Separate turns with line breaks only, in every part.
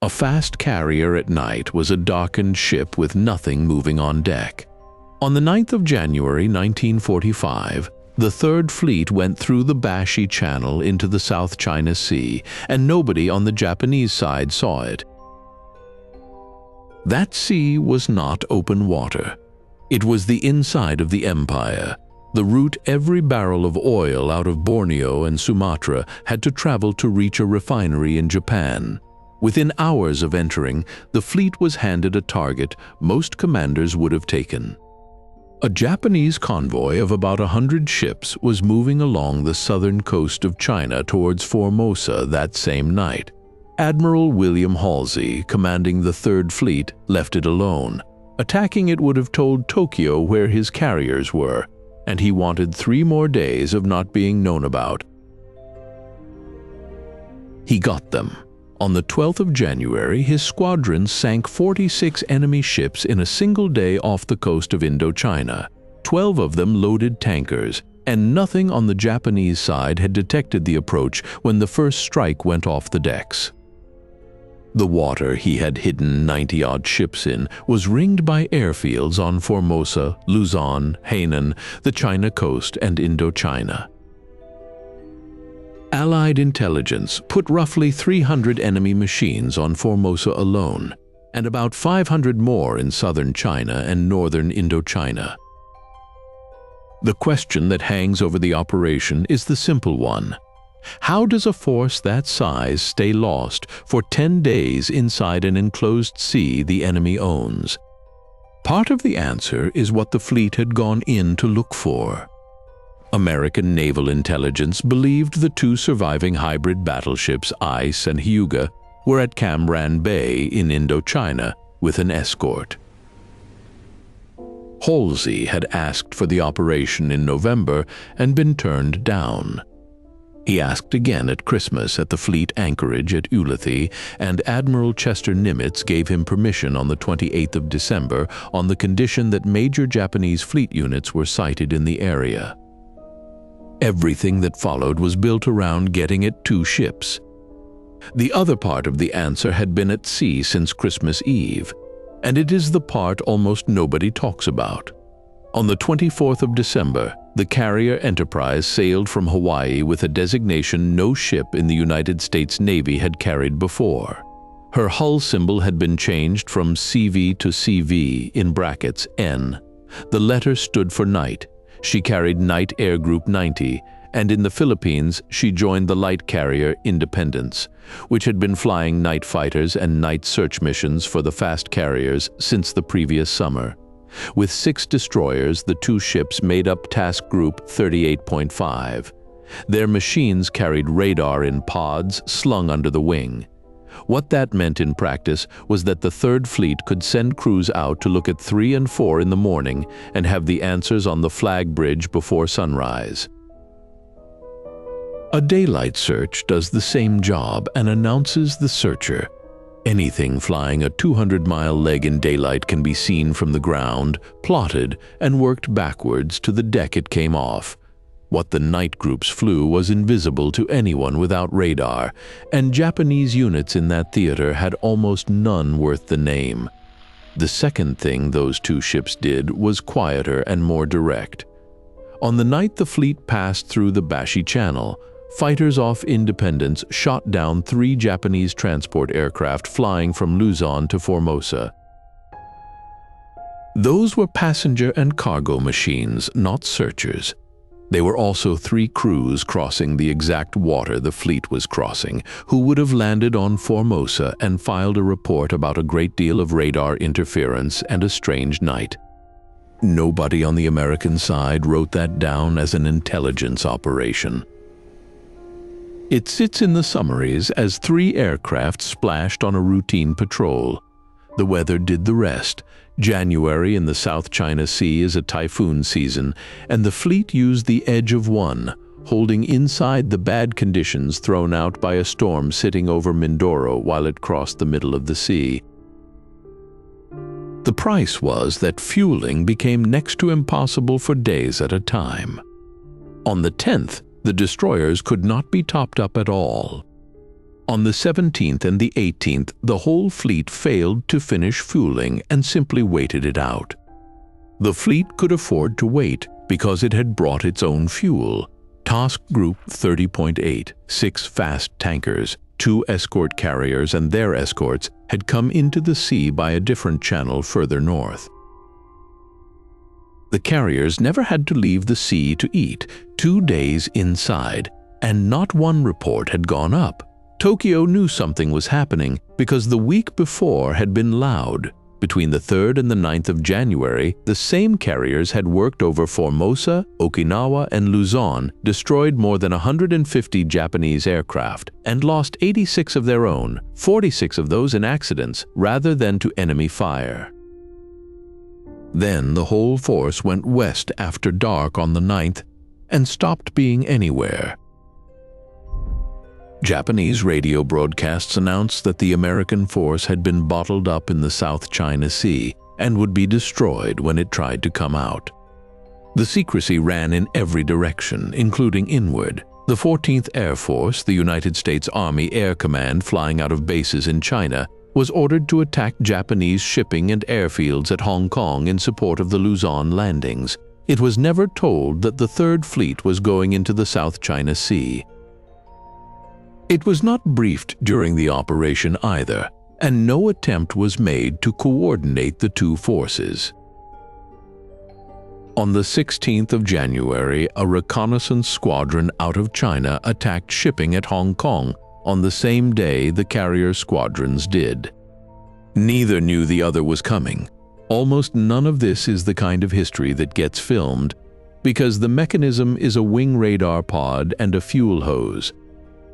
A fast carrier at night was a darkened ship with nothing moving on deck. On the 9th of January 1945, the Third Fleet went through the Bashi Channel into the South China Sea, and nobody on the Japanese side saw it. That sea was not open water. It was the inside of the empire, the route every barrel of oil out of Borneo and Sumatra had to travel to reach a refinery in Japan. Within hours of entering, the fleet was handed a target most commanders would have taken. A Japanese convoy of about 100 ships was moving along the southern coast of China towards Formosa that same night. Admiral William Halsey, commanding the Third Fleet, left it alone. Attacking it would have told Tokyo where his carriers were, and he wanted 3 more days of not being known about. He got them. On the 12th of January, his squadron sank 46 enemy ships in a single day off the coast of Indochina. 12 of them loaded tankers, and nothing on the Japanese side had detected the approach when the first strike went off the decks. The water he had hidden 90-odd ships in was ringed by airfields on Formosa, Luzon, Hainan, the China coast, and Indochina. Allied intelligence put roughly 300 enemy machines on Formosa alone, and about 500 more in southern China and northern Indochina. The question that hangs over the operation is the simple one. How does a force that size stay lost for 10 days inside an enclosed sea the enemy owns? Part of the answer is what the fleet had gone in to look for. American naval intelligence believed the 2 surviving hybrid battleships Ice and Hyuga were at Cam Ranh Bay in Indochina with an escort. Halsey had asked for the operation in November and been turned down. He asked again at Christmas at the fleet anchorage at Ulithi, and Admiral Chester Nimitz gave him permission on the 28th of December on the condition that major Japanese fleet units were sighted in the area. Everything that followed was built around getting at 2 ships. The other part of the answer had been at sea since Christmas Eve, and it is the part almost nobody talks about. On the 24th of December, the carrier Enterprise sailed from Hawaii with a designation no ship in the United States Navy had carried before. Her hull symbol had been changed from CV to CV in brackets N. The letter stood for night. She carried Night Air Group 90, and in the Philippines she joined the light carrier Independence, which had been flying night fighters and night search missions for the fast carriers since the previous summer. With 6 destroyers, the 2 ships made up Task Group 38.5. Their machines carried radar in pods slung under the wing. What that meant in practice was that the Third Fleet could send crews out to look at 3 and 4 in the morning and have the answers on the flag bridge before sunrise. A daylight search does the same job and announces the searcher. Anything flying a 200-mile leg in daylight can be seen from the ground, plotted, and worked backwards to the deck it came off. What the night groups flew was invisible to anyone without radar, and Japanese units in that theater had almost none worth the name. The second thing those 2 ships did was quieter and more direct. On the night the fleet passed through the Bashi Channel, fighters off Independence shot down 3 Japanese transport aircraft flying from Luzon to Formosa. Those were passenger and cargo machines, not searchers. They were also 3 crews crossing the exact water the fleet was crossing, who would have landed on Formosa and filed a report about a great deal of radar interference and a strange night. Nobody on the American side wrote that down as an intelligence operation. It sits in the summaries as 3 aircraft splashed on a routine patrol. The weather did the rest. January in the South China Sea is a typhoon season, and the fleet used the edge of one, holding inside the bad conditions thrown out by a storm sitting over Mindoro while it crossed the middle of the sea. The price was that fueling became next to impossible for days at a time. On the 10th, the destroyers could not be topped up at all. On the 17th and the 18th, the whole fleet failed to finish fueling and simply waited it out. The fleet could afford to wait because it had brought its own fuel. Task Group 30.8, 6 fast tankers, 2 escort carriers and their escorts had come into the sea by a different channel further north. The carriers never had to leave the sea to eat, 2 days inside, and not one report had gone up. Tokyo knew something was happening because the week before had been loud. Between the 3rd and the 9th of January, the same carriers had worked over Formosa, Okinawa, and Luzon, destroyed more than 150 Japanese aircraft, and lost 86 of their own, 46 of those in accidents, rather than to enemy fire. Then the whole force went west after dark on the 9th and stopped being anywhere. Japanese radio broadcasts announced that the American force had been bottled up in the South China Sea and would be destroyed when it tried to come out. The Secrecy ran in every direction, including inward. The 14th Air Force, the United States Army Air Command flying out of bases in China, was ordered to attack Japanese shipping and airfields at Hong Kong in support of the Luzon landings. It was never told that the Third Fleet was going into the South China Sea. It was not briefed during the operation either, and no attempt was made to coordinate the two forces. On the 16th of January, a reconnaissance squadron out of China attacked shipping at Hong Kong on the same day the carrier squadrons did. Neither knew the other was coming. Almost none of this is the kind of history that gets filmed, because the mechanism is a wing radar pod and a fuel hose.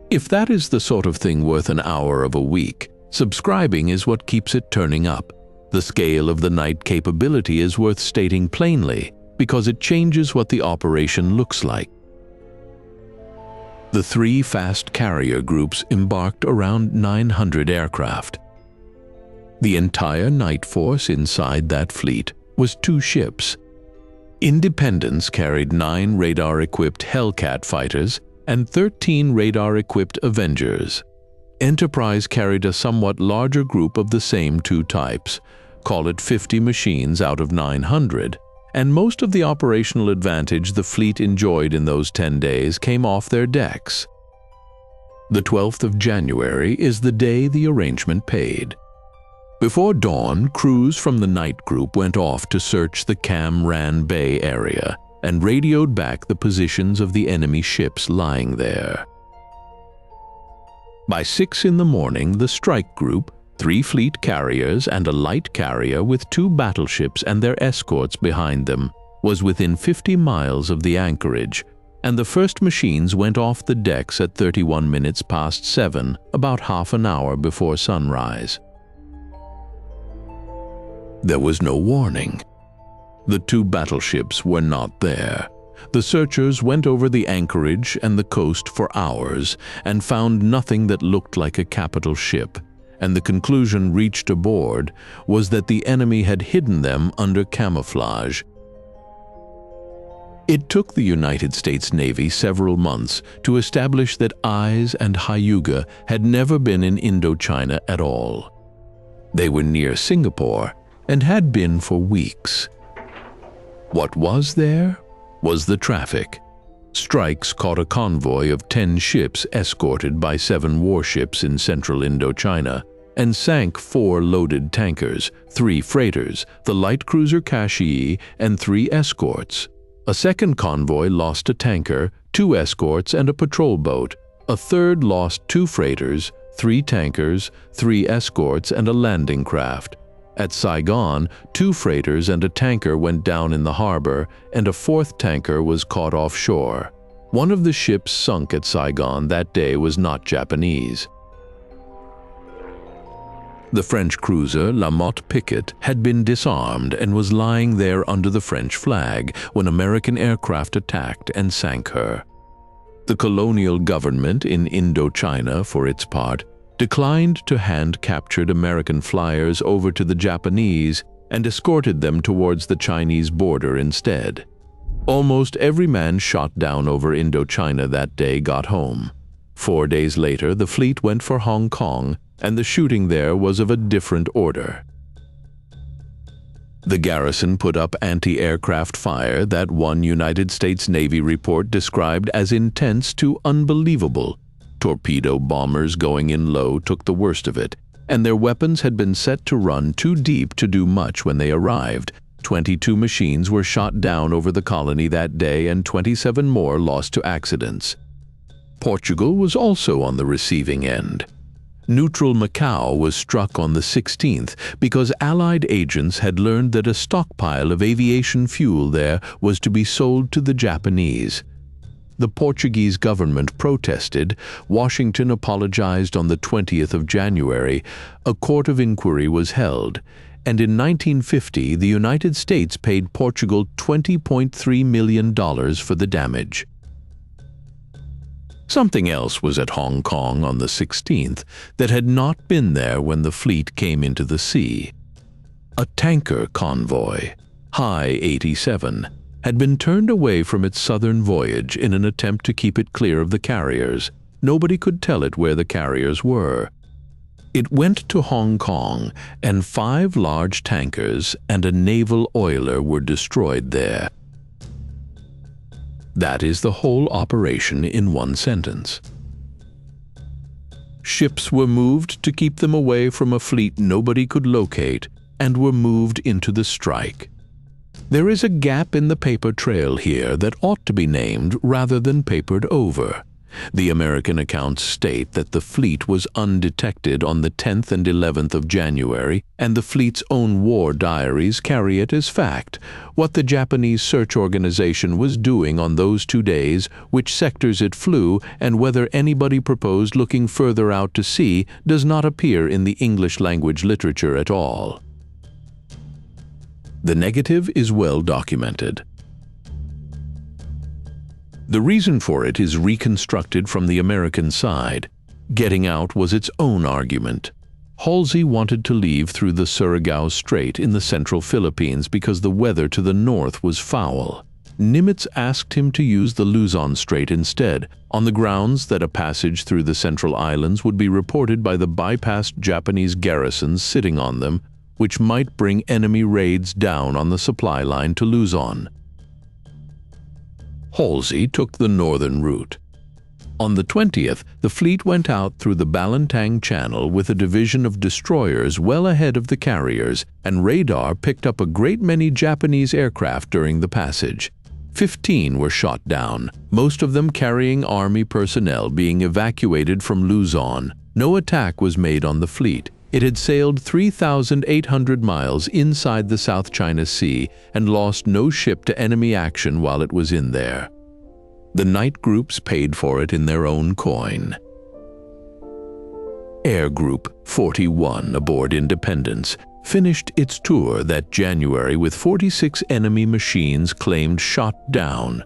If that is the sort of thing worth an hour of a week, subscribing is what keeps it turning up. The scale of the night capability is worth stating plainly, because it changes what the operation looks like. The 3 fast carrier groups embarked around 900 aircraft. The entire night force inside that fleet was 2 ships. Independence carried 9 radar-equipped Hellcat fighters and 13 radar-equipped Avengers. Enterprise carried a somewhat larger group of the same 2 types, call it 50 machines out of 900, and most of the operational advantage the fleet enjoyed in those 10 days came off their decks. The 12th of January is the day the arrangement paid. Before dawn, crews from the night group went off to search the Cam Ranh Bay area and radioed back the positions of the enemy ships lying there. By 6 in the morning, the strike group, 3 fleet carriers and a light carrier with 2 battleships and their escorts behind them, was within 50 miles of the anchorage, and the first machines went off the decks at 31 minutes past 7, about half an hour before sunrise. There was no warning. The 2 battleships were not there. The searchers went over the anchorage and the coast for hours and found nothing that looked like a capital ship, and the conclusion reached aboard was that the enemy had hidden them under camouflage. It took the United States Navy several months to establish that Eyes and Hyuga had never been in Indochina at all. They were near Singapore and had been for weeks. What was there was the traffic. Strikes caught a convoy of 10 ships escorted by 7 warships in central Indochina and sank 4 loaded tankers, 3 freighters, the light cruiser Kashi, and 3 escorts. A second convoy lost a tanker, 2 escorts, and a patrol boat. A third lost 2 freighters, 3 tankers, 3 escorts, and a landing craft. At Saigon, 2 freighters and a tanker went down in the harbor, and a 4th tanker was caught offshore. One of the ships sunk at Saigon that day was not Japanese. The French cruiser La Motte Piquet had been disarmed and was lying there under the French flag when American aircraft attacked and sank her. The colonial government in Indochina, for its part, declined to hand captured American flyers over to the Japanese and escorted them towards the Chinese border instead. Almost every man shot down over Indochina that day got home. 4 days later, the fleet went for Hong Kong, and the shooting there was of a different order. The garrison put up anti-aircraft fire that one United States Navy report described as intense to unbelievable. Torpedo bombers going in low took the worst of it, and their weapons had been set to run too deep to do much when they arrived. 22 machines were shot down over the colony that day, and 27 more lost to accidents. Portugal was also on the receiving end. Neutral Macau was struck on the 16th because Allied agents had learned that a stockpile of aviation fuel there was to be sold to the Japanese. The Portuguese government protested. Washington apologized on the 20th of January. A court of inquiry was held, and in 1950 the United States paid Portugal $20.3 million for the damage. Something else was at Hong Kong on the 16th that had not been there when the fleet came into the sea. A tanker convoy, High 87, had been turned away from its southern voyage in an attempt to keep it clear of the carriers. Nobody could tell it where the carriers were. It went to Hong Kong, and 5 large tankers and a naval oiler were destroyed there. That is the whole operation in one sentence. Ships were moved to keep them away from a fleet nobody could locate, and were moved into the strike. There is a gap in the paper trail here that ought to be named rather than papered over. The American accounts state that the fleet was undetected on the 10th and 11th of January, and the fleet's own war diaries carry it as fact. What the Japanese search organization was doing on those 2 days, which sectors it flew, and whether anybody proposed looking further out to sea does not appear in the English-language literature at all. The negative is well documented. The reason for it is reconstructed from the American side. Getting out was its own argument. Halsey wanted to leave through the Surigao Strait in the central Philippines because the weather to the north was foul. Nimitz asked him to use the Luzon Strait instead, on the grounds that a passage through the Central Islands would be reported by the bypassed Japanese garrisons sitting on them, which might bring enemy raids down on the supply line to Luzon. Halsey took the northern route. On the 20th, the fleet went out through the Balintang Channel with a division of destroyers well ahead of the carriers, and radar picked up a great many Japanese aircraft during the passage. 15 were shot down, most of them carrying army personnel being evacuated from Luzon. No attack was made on the fleet. It had sailed 3,800 miles inside the South China Sea and lost no ship to enemy action while it was in there. The night groups paid for it in their own coin. Air Group 41 aboard Independence finished its tour that January with 46 enemy machines claimed shot down.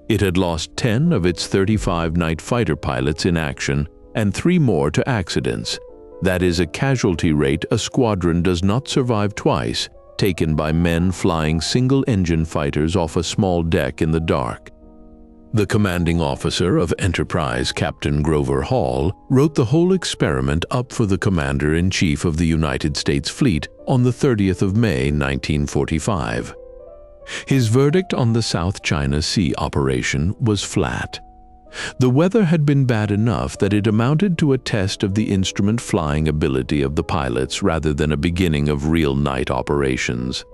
It had lost 10 of its 35 night fighter pilots in action and 3 more to accidents. That is a casualty rate a squadron does not survive twice, taken by men flying single-engine fighters off a small deck in the dark. The commanding officer of Enterprise, Captain Grover Hall, wrote the whole experiment up for the Commander-in-Chief of the United States Fleet on the 30th of May, 1945. His verdict on the South China Sea operation was flat. The weather had been bad enough that it amounted to a test of the instrument flying ability of the pilots rather than a beginning of real night operations.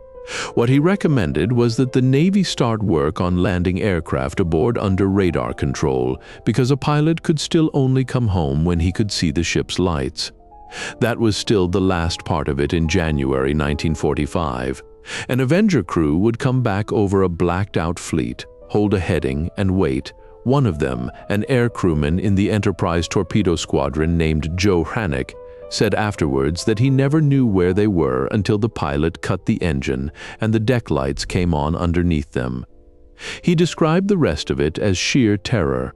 What he recommended was that the Navy start work on landing aircraft aboard under radar control, because a pilot could still only come home when he could see the ship's lights. That was still the last part of it in January 1945. An Avenger crew would come back over a blacked-out fleet, hold a heading, and wait. One of them, an air crewman in the Enterprise Torpedo Squadron named Joe Hannock, said afterwards that he never knew where they were until the pilot cut the engine and the deck lights came on underneath them. He described the rest of it as sheer terror.